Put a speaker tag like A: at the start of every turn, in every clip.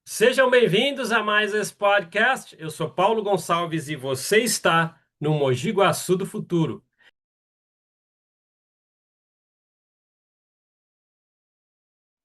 A: Sejam bem-vindos a mais esse podcast. Eu sou Paulo Gonçalves e você está no Mogi Guaçu do Futuro.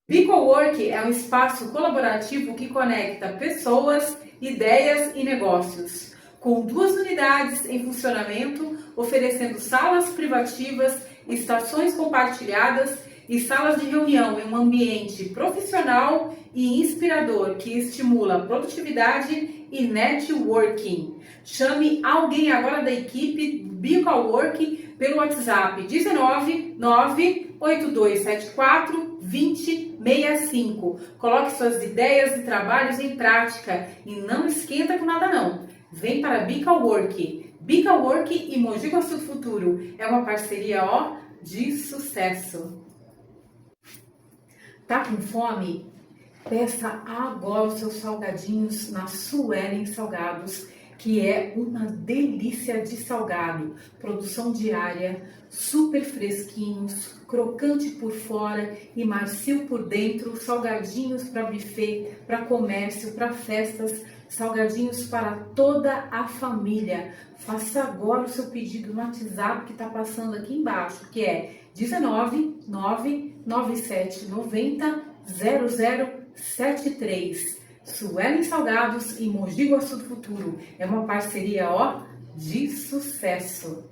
B: BeCowork é um espaço colaborativo que conecta pessoas, ideias e negócios. Com 2 unidades em funcionamento, oferecendo salas privativas, estações compartilhadas e salas de reunião em um ambiente profissional e inspirador que estimula produtividade e networking. Chame alguém agora da equipe BeCowork pelo WhatsApp 19 98274 2065. Coloque suas ideias e trabalhos em prática e não esquenta com nada não. Vem para BeCowork. BeCowork e Mogi Guaçu do Futuro. É uma parceria de sucesso. Tá com fome? Peça agora os seus salgadinhos na Suelen Salgados, que é uma delícia de salgado. Produção diária, super fresquinhos, crocante por fora e macio por dentro. Salgadinhos para buffet, para comércio, para festas. Salgadinhos para toda a família. Faça agora o seu pedido no WhatsApp que está passando aqui embaixo, que é 19 99790 0073. Suelen Salgados e Mogi Guaçu do Futuro. É uma parceria de sucesso.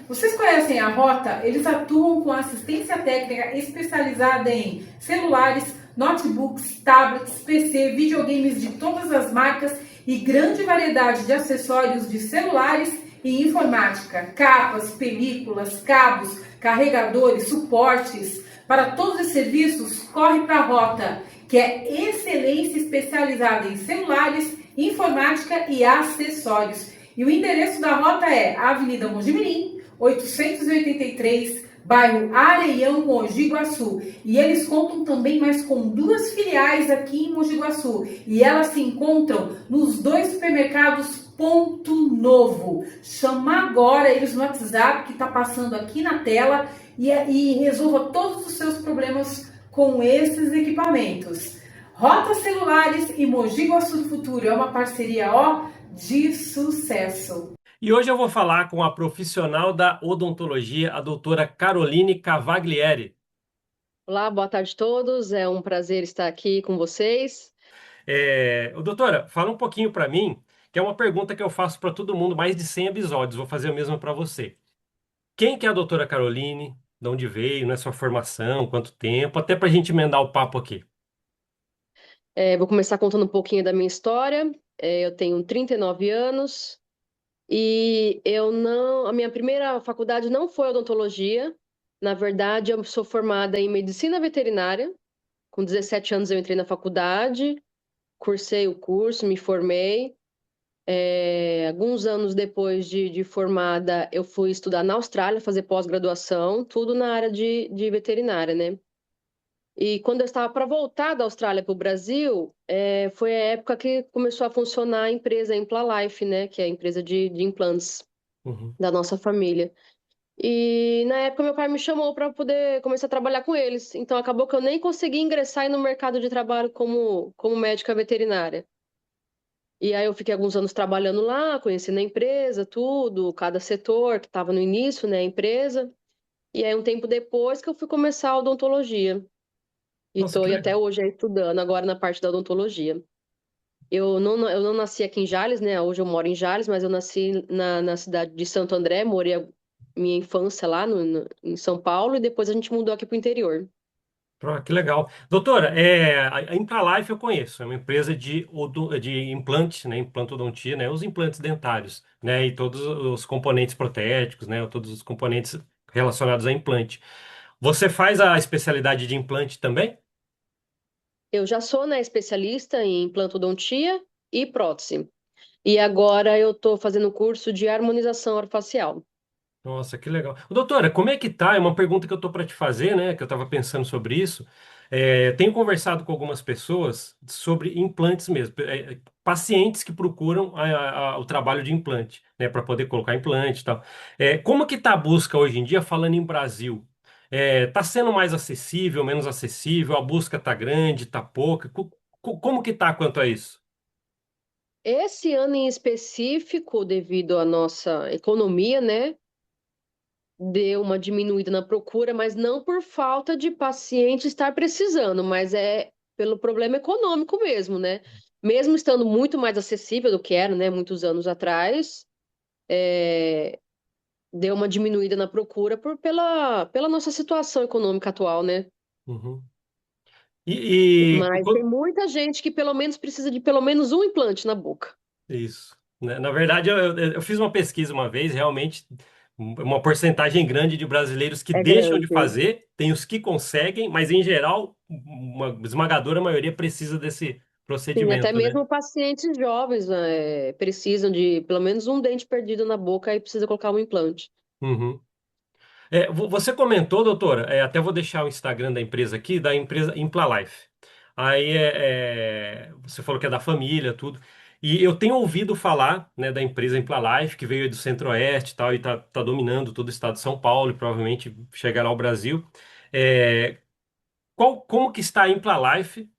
B: Vocês conhecem a Rota? Eles atuam com assistência técnica especializada em celulares, notebooks, tablets, PC, videogames de todas as marcas e grande variedade de acessórios de celulares e informática, capas, películas, cabos, carregadores, suportes. Para todos os serviços, corre para a Rota, que é excelência especializada em celulares, informática e acessórios. E o endereço da Rota é Avenida Mogi Mirim, 883, bairro Areião, Mogi Guaçu. E eles contam também mais com 2 filiais aqui em Mogi Guaçu. E elas se encontram nos 2 supermercados Ponto Novo. Chama agora eles no WhatsApp que está passando aqui na tela e resolva todos os seus problemas com esses equipamentos. Rota Celulares e Mogi Guaçu do Futuro é uma parceria de sucesso.
A: E hoje eu vou falar com a profissional da odontologia, a doutora Caroline Cavaglieri.
C: Olá, boa tarde a todos. É um prazer estar aqui com vocês.
A: Doutora, fala um pouquinho para mim, que é uma pergunta que eu faço para todo mundo, mais de 100 episódios. Vou fazer o mesmo para você. Quem que é a doutora Caroline? De onde veio? Não é sua formação? Quanto tempo? Até para a gente emendar o papo aqui.
C: Vou começar contando um pouquinho da minha história. Eu tenho 39 anos e a minha primeira faculdade não foi odontologia. Na verdade, eu sou formada em medicina veterinária. Com 17 anos eu entrei na faculdade, cursei o curso, me formei. Alguns anos depois de formada, eu fui estudar na Austrália, fazer pós-graduação, tudo na área de veterinária, né? E quando eu estava para voltar da Austrália para o Brasil, foi a época que começou a funcionar a empresa Implalife, né? Que é a empresa de implantes da nossa família. E na época meu pai me chamou para poder começar a trabalhar com eles. Então acabou que eu nem consegui ingressar no mercado de trabalho como médica veterinária. E aí eu fiquei alguns anos trabalhando lá, conhecendo a empresa, tudo, cada setor que estava no início, né, a empresa. E aí um tempo depois que eu fui começar a odontologia. E
A: Nossa,
C: estou
A: que
C: até
A: legal.
C: hoje estudando agora na parte da odontologia. Eu não nasci aqui em Jales, né? Hoje eu moro em Jales, mas eu nasci na cidade de Santo André, morei a minha infância lá em São Paulo e depois a gente mudou aqui para o interior.
A: Que legal. Doutora, a Implalife eu conheço, é uma empresa de implantes, né, implantodontia, né, os implantes dentários, né, e todos os componentes protéticos, né, todos os componentes relacionados a implante. Você faz a especialidade de implante também?
C: Eu já sou, né, especialista em implantodontia e prótese. E agora eu estou fazendo curso de harmonização orofacial.
A: Nossa, que legal. Doutora, como é que tá? É uma pergunta que eu tô para te fazer, né, que eu estava pensando sobre isso. Tenho conversado com algumas pessoas sobre implantes mesmo, pacientes que procuram o trabalho de implante, né, para poder colocar implante e tal. Como que está a busca hoje em dia, falando em Brasil? Está sendo mais acessível, menos acessível? A busca está grande, está pouca? Como que está quanto a isso?
C: Esse ano em específico, devido à nossa economia, né, deu uma diminuída na procura, mas não por falta de paciente estar precisando, mas é pelo problema econômico mesmo, né? Mesmo estando muito mais acessível do que era, né, muitos anos atrás, é, deu uma diminuída na procura pela nossa situação econômica atual, né?
A: Uhum. E,
C: Mas tem muita gente que pelo menos precisa de pelo menos um implante na boca.
A: Isso. Na verdade, eu fiz uma pesquisa uma vez, realmente, uma porcentagem grande de brasileiros que
C: É
A: deixam de
C: grande, né?
A: fazer, tem os que conseguem, mas em geral, uma esmagadora maioria precisa desse
C: Sim, até
A: procedimento, né?
C: mesmo pacientes jovens, precisam de pelo menos um dente perdido na boca e precisa colocar um implante.
A: Uhum. Você comentou, doutora, até vou deixar o Instagram da empresa aqui, da empresa Implalife. Aí você falou que é da família, tudo. E eu tenho ouvido falar, né, da empresa Implalife, que veio do Centro-Oeste e tal, e tá dominando todo o estado de São Paulo e provavelmente chegará ao Brasil. É, como que está a Implalife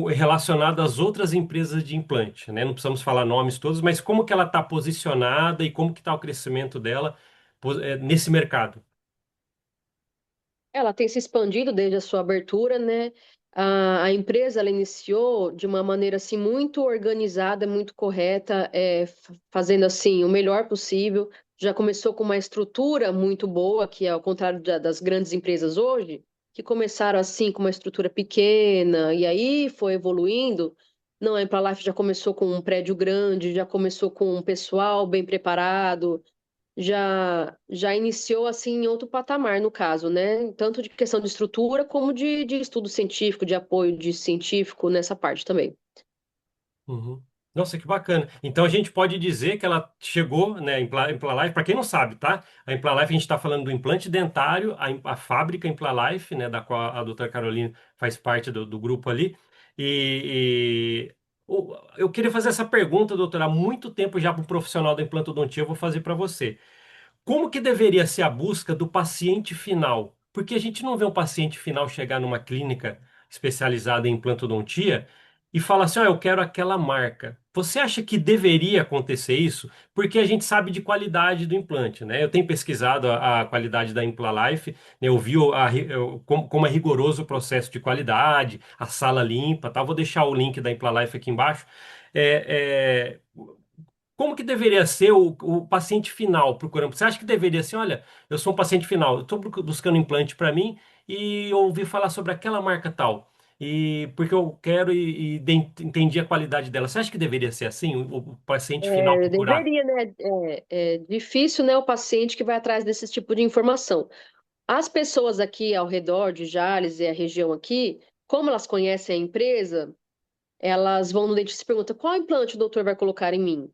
A: relacionada às outras empresas de implante, né? Não precisamos falar nomes todos, mas como que ela está posicionada e como que está o crescimento dela, nesse mercado?
C: Ela tem se expandido desde a sua abertura, né? A empresa ela iniciou de uma maneira assim muito organizada, muito correta, fazendo assim o melhor possível. Já começou com uma estrutura muito boa, que é ao contrário das grandes empresas hoje, que começaram assim com uma estrutura pequena e aí foi evoluindo. Não, a Implalife já começou com um prédio grande, já começou com um pessoal bem preparado, já iniciou assim em outro patamar, no caso, né? Tanto de questão de estrutura como de estudo científico, de apoio de científico nessa parte também.
A: Uhum. Nossa, que bacana. Então a gente pode dizer que ela chegou, né, Implalife, para quem não sabe, tá? A Implalife, a gente está falando do implante dentário, a fábrica Implalife, né, da qual a doutora Carolina faz parte do grupo ali. Eu queria fazer essa pergunta, doutora, há muito tempo já para um profissional da implantodontia, eu vou fazer para você. Como que deveria ser a busca do paciente final? Porque a gente não vê um paciente final chegar numa clínica especializada em implantodontia e falar assim, ó, eu quero aquela marca. Você acha que deveria acontecer isso? Porque a gente sabe de qualidade do implante, né? Eu tenho pesquisado a qualidade da Implalife, né? Eu vi como é rigoroso o processo de qualidade, a sala limpa, tá? Vou deixar o link da Implalife aqui embaixo. É, como que deveria ser o paciente final procurando? Você acha que deveria ser, olha, eu sou um paciente final, eu estou buscando implante para mim e eu ouvi falar sobre aquela marca tal, e porque eu quero entendi a qualidade dela. Você acha que deveria ser assim, o paciente final procurar?
C: Deveria, né? É difícil, né, o paciente que vai atrás desse tipo de informação. As pessoas aqui ao redor de Jales e a região aqui, como elas conhecem a empresa, elas vão no dentista e perguntam qual implante o doutor vai colocar em mim?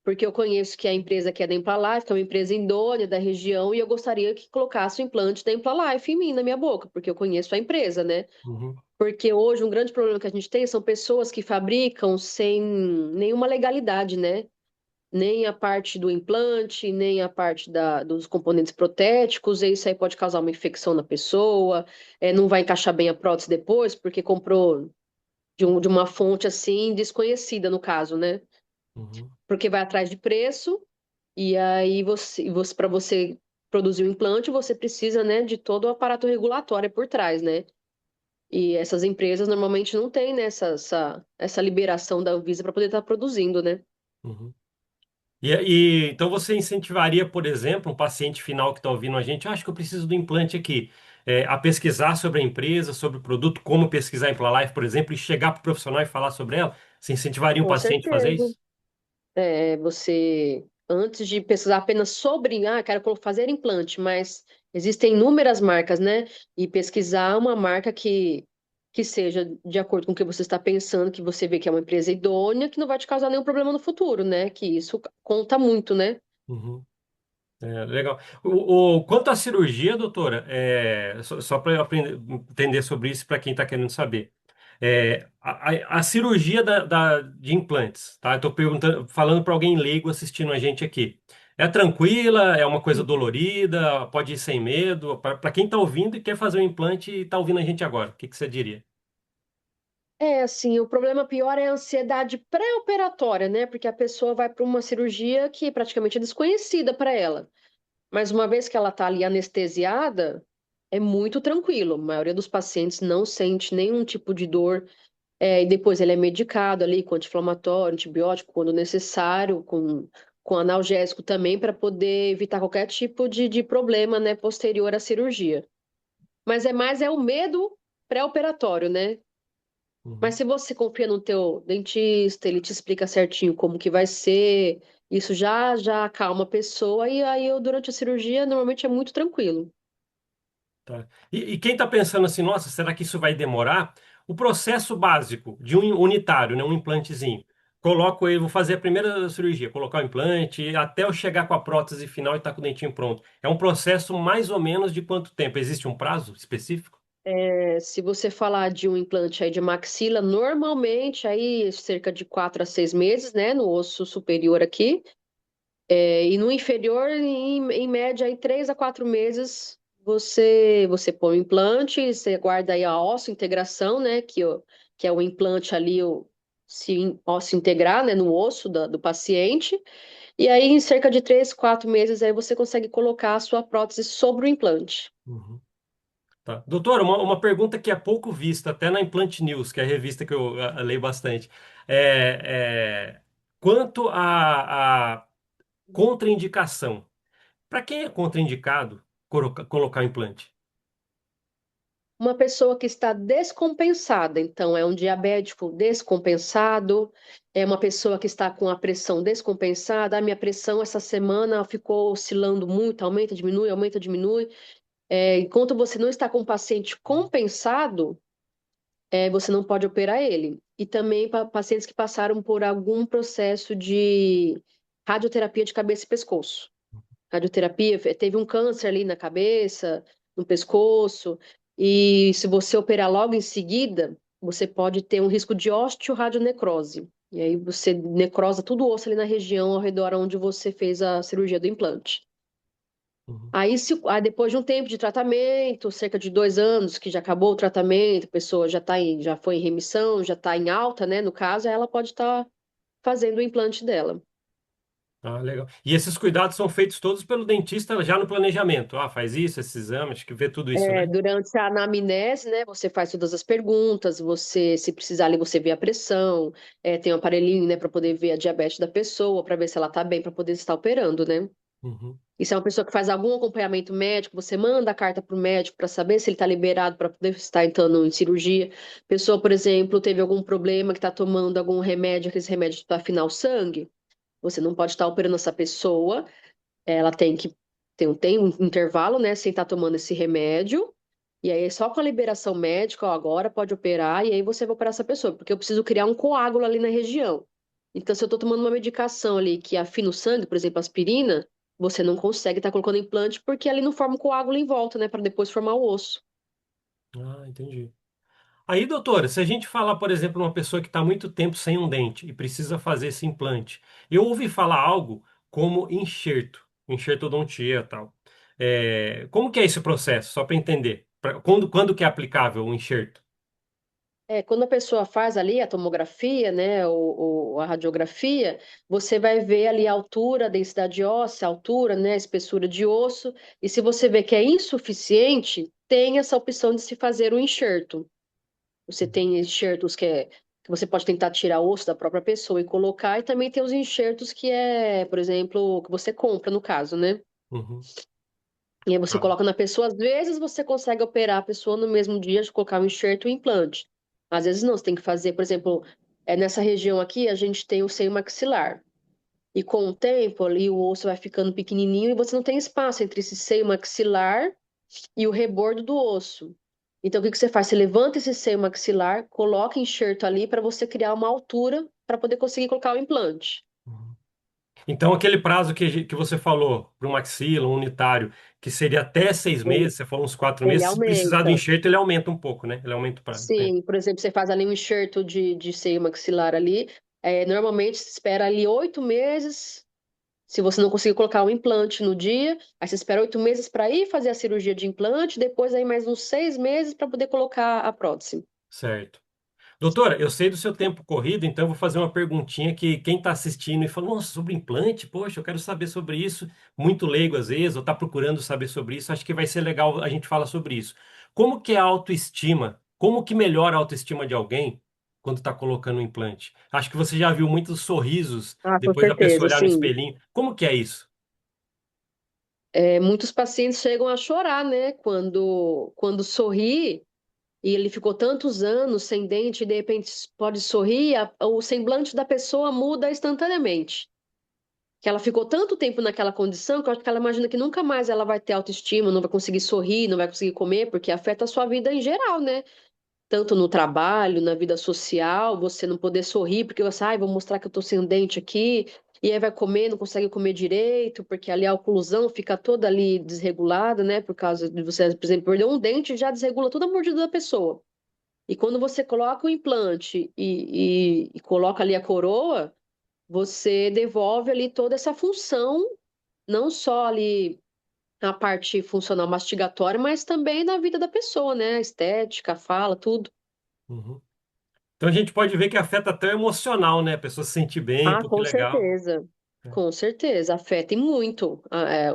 C: Porque eu conheço que a empresa que é da Implalife, que é uma empresa idônea da região, e eu gostaria que colocasse o implante da Implalife em mim, na minha boca, porque eu conheço a empresa, né?
A: Uhum,
C: Porque hoje um grande problema que a gente tem são pessoas que fabricam sem nenhuma legalidade, né? Nem a parte do implante, nem a parte dos componentes protéticos, e isso aí pode causar uma infecção na pessoa, não vai encaixar bem a prótese depois, porque comprou de uma fonte assim desconhecida, no caso, né?
A: uhum,
C: Porque vai atrás de preço. E aí para você produzir o implante, você precisa, né, de todo o aparato regulatório por trás, né? E essas empresas normalmente não têm, né, essa liberação da Anvisa para poder estar produzindo, né?
A: uhum. Então você incentivaria, por exemplo, um paciente final que está ouvindo a gente, "Eu acho que eu preciso do implante aqui, a pesquisar sobre a empresa, sobre o produto, como pesquisar em Implalife, por exemplo, e chegar para o profissional e falar sobre ela? Você incentivaria um
C: Com
A: paciente a fazer
C: certeza.
A: isso?
C: Você, antes de pesquisar apenas sobre, quero fazer implante, mas existem inúmeras marcas, né? E pesquisar uma marca que seja de acordo com o que você está pensando, que você vê que é uma empresa idônea, que não vai te causar nenhum problema no futuro, né? Que isso conta muito, né?
A: Uhum. Legal. Quanto à cirurgia, doutora, só para eu entender sobre isso, para quem está querendo saber. A cirurgia de implantes, tá? Estou perguntando, falando para alguém leigo assistindo a gente aqui. É tranquila? É uma coisa dolorida? Pode ir sem medo? Para quem está ouvindo e quer fazer um implante e está ouvindo a gente agora, o que que você diria?
C: É, assim, o problema pior é a ansiedade pré-operatória, né? Porque a pessoa vai para uma cirurgia que praticamente é desconhecida para ela. Mas uma vez que ela está ali anestesiada, é muito tranquilo. A maioria dos pacientes não sente nenhum tipo de dor. E depois ele é medicado ali com anti-inflamatório, antibiótico, quando necessário, com analgésico também, para poder evitar qualquer tipo de problema, né, posterior à cirurgia. Mas é o medo pré-operatório, né? Mas
A: Uhum.
C: se você confia no teu dentista, ele te explica certinho como que vai ser, isso já acalma a pessoa e aí durante a cirurgia normalmente é muito tranquilo.
A: Tá. E quem está pensando assim, nossa, será que isso vai demorar? O processo básico de um unitário, né, um implantezinho. Coloco ele, vou fazer a primeira cirurgia, colocar o implante, até eu chegar com a prótese final e estar com o dentinho pronto. É um processo mais ou menos de quanto tempo? Existe um prazo específico?
C: Se você falar de um implante aí de maxila, normalmente aí cerca de 4 a 6 meses, né, no osso superior aqui. E no inferior, em média, aí 3 a 4 meses, você põe o implante, você guarda aí a integração, né? Que é o implante ali, osso integrar, né, no osso do paciente. E aí, em cerca de 3, 4 meses, aí você consegue colocar a sua prótese sobre o implante.
A: Uhum. Tá. Doutora, uma pergunta que é pouco vista, até na Implant News, que é a revista que eu leio bastante. Quanto à contraindicação. Para quem é contraindicado colocar implante?
C: Uma pessoa que está descompensada, então é um diabético descompensado, é uma pessoa que está com a pressão descompensada. A minha pressão essa semana ficou oscilando muito, aumenta, diminui, aumenta, diminui. Enquanto você não está com o paciente compensado, você não pode operar ele. E também para pacientes que passaram por algum processo de radioterapia de cabeça e pescoço. Radioterapia, teve um câncer ali na cabeça, no pescoço, e se você operar logo em seguida, você pode ter um risco de osteoradionecrose. E aí você necrosa todo o osso ali na região ao redor onde você fez a cirurgia do implante.
A: Uhum.
C: Aí depois de um tempo de tratamento, cerca de 2 anos que já acabou o tratamento, a pessoa já foi em remissão, já está em alta, né? No caso, ela pode estar fazendo o implante dela.
A: Ah, legal. E esses cuidados são feitos todos pelo dentista já no planejamento. Ah, faz isso, esse exame, acho que vê tudo isso, né?
C: Durante a anamnese, né, você faz todas as perguntas, você, se precisar ali, você vê a pressão, tem um aparelhinho, né, para poder ver a diabetes da pessoa, para ver se ela está bem, para poder estar operando, né?
A: Uhum.
C: E se é uma pessoa que faz algum acompanhamento médico, você manda a carta para o médico para saber se ele está liberado para poder estar entrando em cirurgia. Pessoa, por exemplo, teve algum problema que está tomando algum remédio, aqueles remédios para afinar o sangue, você não pode estar operando essa pessoa, ela tem um intervalo, né, sem estar tomando esse remédio. E aí, só com a liberação médica, ó, agora pode operar, e aí você vai operar essa pessoa, porque eu preciso criar um coágulo ali na região. Então, se eu estou tomando uma medicação ali que afina o sangue, por exemplo, aspirina, você não consegue estar colocando implante porque ali não forma um coágulo em volta, né, para depois formar o osso.
A: Ah, entendi. Aí, doutora, se a gente falar, por exemplo, uma pessoa que está muito tempo sem um dente e precisa fazer esse implante, eu ouvi falar algo como enxerto odontia e tal. Como que é esse processo? Só para entender. Quando que é aplicável o enxerto?
C: Quando a pessoa faz ali a tomografia, né, a radiografia, você vai ver ali a altura, a densidade óssea, a altura, né, a espessura de osso, e se você vê que é insuficiente, tem essa opção de se fazer o enxerto. Você tem enxertos que você pode tentar tirar osso da própria pessoa e colocar, e também tem os enxertos que por exemplo, que você compra, no caso, né?
A: Uhum.
C: E aí você
A: Ah,
C: coloca na pessoa, às vezes você consegue operar a pessoa no mesmo dia de colocar o enxerto e o implante. Às vezes não, você tem que fazer, por exemplo, nessa região aqui a gente tem o seio maxilar. E com o tempo ali o osso vai ficando pequenininho e você não tem espaço entre esse seio maxilar e o rebordo do osso. Então o que que você faz? Você levanta esse seio maxilar, coloca enxerto ali para você criar uma altura para poder conseguir colocar o implante.
A: uhum. Então, aquele prazo que você falou para o maxila, um unitário, que seria até 6 meses, você falou uns 4 meses,
C: Ele
A: se precisar do
C: aumenta.
A: enxerto, ele aumenta um pouco, né? Ele aumenta o prazo. É,
C: Sim, por exemplo, você faz ali um enxerto de seio maxilar ali, normalmente se espera ali 8 meses. Se você não conseguir colocar o implante no dia, aí você espera 8 meses para ir fazer a cirurgia de implante, depois aí mais uns 6 meses para poder colocar a prótese.
A: certo. Doutora, eu sei do seu tempo corrido, então eu vou fazer uma perguntinha que quem está assistindo e fala, nossa, sobre implante, poxa, eu quero saber sobre isso, muito leigo às vezes, ou está procurando saber sobre isso, acho que vai ser legal a gente falar sobre isso. Como que é a autoestima? Como que melhora a autoestima de alguém quando está colocando um implante? Acho que você já viu muitos sorrisos
C: Ah, com
A: depois da pessoa
C: certeza,
A: olhar no
C: sim.
A: espelhinho. Como que é isso?
C: Muitos pacientes chegam a chorar, né? Quando sorri e ele ficou tantos anos sem dente e de repente pode sorrir, o semblante da pessoa muda instantaneamente. Que ela ficou tanto tempo naquela condição que eu acho que ela imagina que nunca mais ela vai ter autoestima, não vai conseguir sorrir, não vai conseguir comer, porque afeta a sua vida em geral, né? Tanto no trabalho, na vida social, você não poder sorrir, porque você, ai, vou mostrar que eu tô sem um dente aqui, e aí vai comer, não consegue comer direito, porque ali a oclusão fica toda ali desregulada, né? Por causa de você, por exemplo, perder um dente, já desregula toda a mordida da pessoa. E quando você coloca o implante e coloca ali a coroa, você devolve ali toda essa função, não só ali na parte funcional mastigatória, mas também na vida da pessoa, né? A estética, a fala, tudo.
A: Uhum. Então a gente pode ver que afeta até o emocional, né? A pessoa se sentir bem,
C: Ah,
A: pô, que
C: com
A: legal.
C: certeza.
A: É.
C: Com certeza, afeta e muito.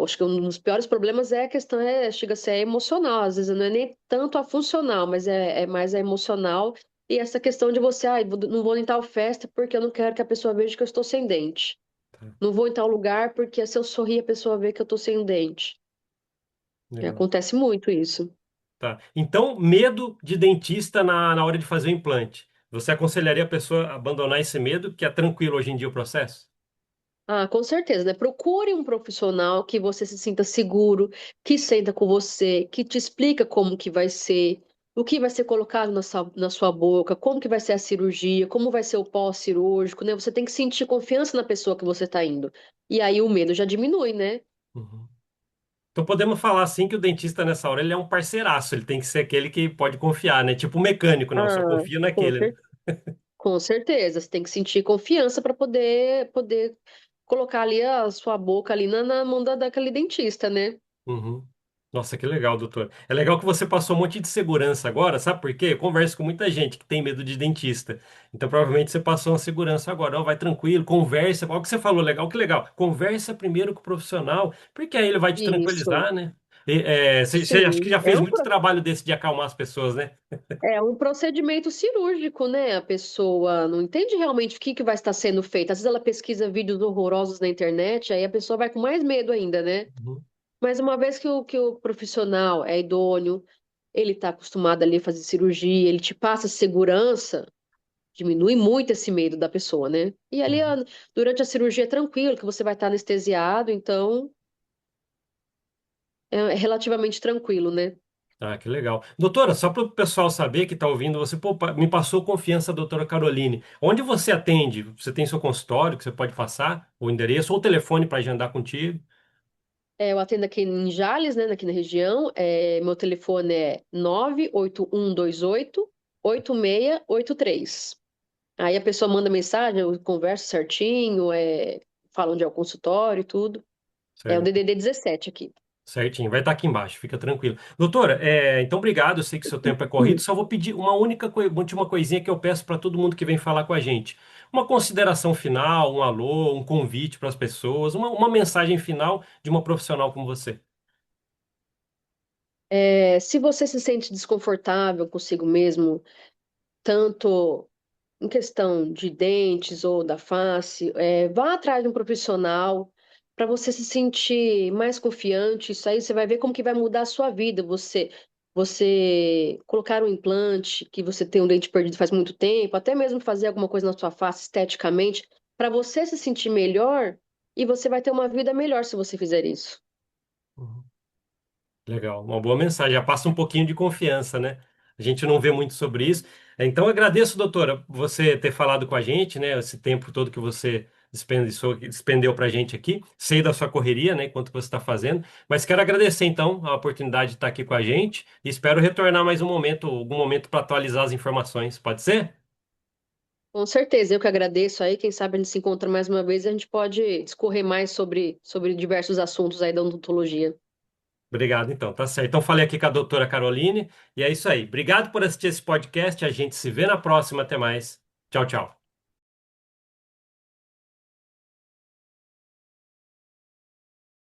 C: Acho que um dos piores problemas é a questão, chega a ser emocional. Às vezes não é nem tanto a funcional, mas é mais a emocional. E essa questão de você, não vou em tal festa porque eu não quero que a pessoa veja que eu estou sem dente.
A: Tá,
C: Não vou em tal lugar porque se eu sorrir a pessoa vê que eu estou sem dente.
A: legal.
C: Acontece muito isso.
A: Tá. Então, medo de dentista na hora de fazer o implante. Você aconselharia a pessoa a abandonar esse medo, que é tranquilo hoje em dia o processo?
C: Ah, com certeza, né? Procure um profissional que você se sinta seguro, que senta com você, que te explica como que vai ser, o que vai ser colocado na sua boca, como que vai ser a cirurgia, como vai ser o pós-cirúrgico, né? Você tem que sentir confiança na pessoa que você está indo. E aí o medo já diminui, né?
A: Uhum. Então podemos falar assim que o dentista nessa hora ele é um parceiraço, ele tem que ser aquele que pode confiar, né? Tipo o mecânico, não, só
C: Ah,
A: confia
C: com,
A: naquele, né?
C: cer- com certeza. Você tem que sentir confiança para poder colocar ali a sua boca ali na mão daquele dentista, né?
A: Uhum. Nossa, que legal, doutor. É legal que você passou um monte de segurança agora, sabe por quê? Eu converso com muita gente que tem medo de dentista. Então, provavelmente você passou uma segurança agora. Ó, vai tranquilo, conversa. Olha o que você falou, legal, que legal. Conversa primeiro com o profissional, porque aí ele vai te
C: Isso.
A: tranquilizar, né? Você acho que
C: Sim,
A: já fez muito trabalho desse de acalmar as pessoas, né?
C: é um procedimento cirúrgico, né? A pessoa não entende realmente o que vai estar sendo feito. Às vezes ela pesquisa vídeos horrorosos na internet, aí a pessoa vai com mais medo ainda, né?
A: Uhum,
C: Mas uma vez que o profissional é idôneo, ele está acostumado ali a fazer cirurgia, ele te passa segurança, diminui muito esse medo da pessoa, né? E ali,
A: uhum.
C: durante a cirurgia é tranquilo, que você vai estar anestesiado, então é relativamente tranquilo, né?
A: Ah, que legal. Doutora, só para o pessoal saber que está ouvindo, você pô, me passou confiança, doutora Caroline. Onde você atende? Você tem seu consultório que você pode passar? O endereço ou o telefone para agendar contigo?
C: Eu atendo aqui em Jales, né, aqui na região. Meu telefone é 98128 8683. Aí a pessoa manda mensagem, eu converso certinho, falo onde é o consultório e tudo. É o
A: Certo.
C: DDD 17 aqui.
A: Certinho, vai estar aqui embaixo, fica tranquilo. Doutora, então obrigado, eu sei que seu tempo é corrido,
C: Hum.
A: só vou pedir uma última coisinha que eu peço para todo mundo que vem falar com a gente. Uma consideração final, um alô, um convite para as pessoas, uma mensagem final de uma profissional como você.
C: Se você se sente desconfortável consigo mesmo, tanto em questão de dentes ou da face, vá atrás de um profissional para você se sentir mais confiante. Isso aí você vai ver como que vai mudar a sua vida. Você colocar um implante, que você tem um dente perdido faz muito tempo, até mesmo fazer alguma coisa na sua face esteticamente, para você se sentir melhor e você vai ter uma vida melhor se você fizer isso.
A: Uhum. Legal, uma boa mensagem, já passa um pouquinho de confiança, né? A gente não vê muito sobre isso. Então, eu agradeço, doutora, você ter falado com a gente, né? Esse tempo todo que você despendeu para a gente aqui. Sei da sua correria, né, enquanto você está fazendo, mas quero agradecer então a oportunidade de estar aqui com a gente e espero retornar mais um momento, algum momento para atualizar as informações. Pode ser?
C: Com certeza, eu que agradeço aí. Quem sabe a gente se encontra mais uma vez e a gente pode discorrer mais sobre diversos assuntos aí da odontologia.
A: Obrigado, então, tá certo. Então, falei aqui com a doutora Caroline, e é isso aí. Obrigado por assistir esse podcast. A gente se vê na próxima. Até mais. Tchau, tchau.